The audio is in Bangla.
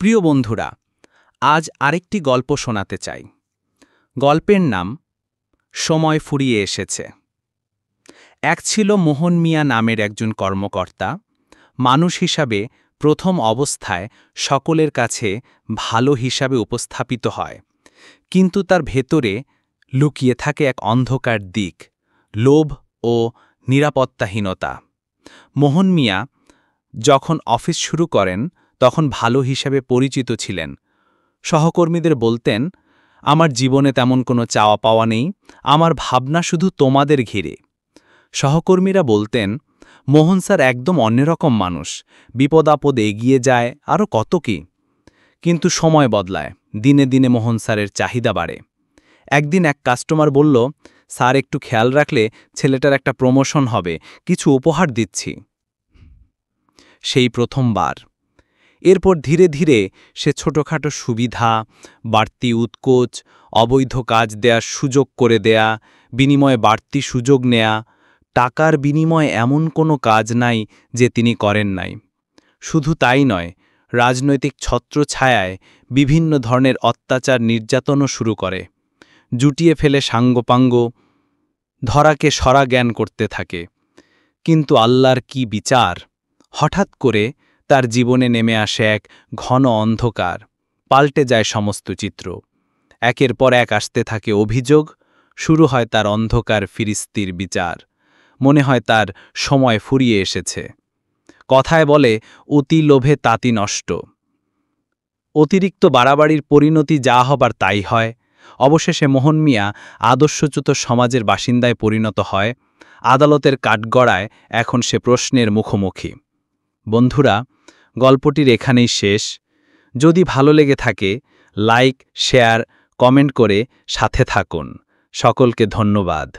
প্রিয় বন্ধুরা, আজ আরেকটি গল্প শোনাতে চাই। গল্পের নাম সময় ফুরিয়ে এসেছে। এক ছিল মোহন মিয়া নামের একজন কর্মকর্তা। মানুষ হিসাবে প্রথম অবস্থায় সকলের কাছে ভালো হিসাবে উপস্থাপিত হয়, কিন্তু তার ভেতরে লুকিয়ে থাকে এক অন্ধকার দিক, লোভ ও নিরাপত্তাহীনতা। মোহন মিয়া যখন অফিস শুরু করেন তখন ভালো হিসাবে পরিচিত ছিলেন। সহকর্মীদের বলতেন, আমার জীবনে তেমন কোনো চাওয়া পাওয়া নেই, আমার ভাবনা শুধু তোমাদের ঘিরে। সহকর্মীরা বলতেন, মোহন স্যার একদম অন্যরকম মানুষ, বিপদ আপদে এগিয়ে যায়, আরও কত কি। কিন্তু সময় বদলায়, দিনে দিনে মোহন স্যারের চাহিদা বাড়ে। একদিন এক কাস্টমার বলল, স্যার একটু খেয়াল রাখলে ছেলেটার একটা প্রমোশন হবে, কিছু উপহার দিচ্ছি। সেই প্রথমবার। এরপর ধীরে ধীরে সে ছোটখাটো সুবিধা, বাড়তি উৎকোচ, অবৈধ কাজ দেয়ার সুযোগ করে দেয়া, বিনিময়ে বাড়তি সুযোগ নেয়া। টাকার বিনিময়ে এমন কোনো কাজ নাই যে তিনি করেন নাই। শুধু তাই নয়, রাজনৈতিক ছত্রছায়ায় বিভিন্ন ধরনের অত্যাচার নির্যাতনও শুরু করে। জুটিয়ে ফেলে সাঙ্গপাঙ্গ, ধরাকে সরা জ্ঞান করতে থাকে। কিন্তু আল্লাহর কি বিচার! হঠাৎ করে তার জীবনে নেমে আসে এক ঘন অন্ধকার, পাল্টে যায় সমস্ত চিত্র। একের পর এক আসতে থাকে অভিযোগ, শুরু হয় তার অন্ধকার ফিরিস্তির বিচার। মনে হয় তার সময় ফুরিয়ে এসেছে। কথায় বলে, অতি লোভে তাঁতি নষ্ট। অতিরিক্ত বাড়াবাড়ির পরিণতি যা হবার তাই হয়। অবশেষে মোহন মিয়া আদর্শচ্যুত সমাজের বাসিন্দায় পরিণত হয়। আদালতের কাঠগড়ায় এখন সে প্রশ্নের মুখোমুখি। বন্ধুরা, গল্পটির এখানেই শেষ। যদি ভালো লেগে থাকে, লাইক, শেয়ার, কমেন্ট করে সাথে থাকুন। সকলকে ধন্যবাদ।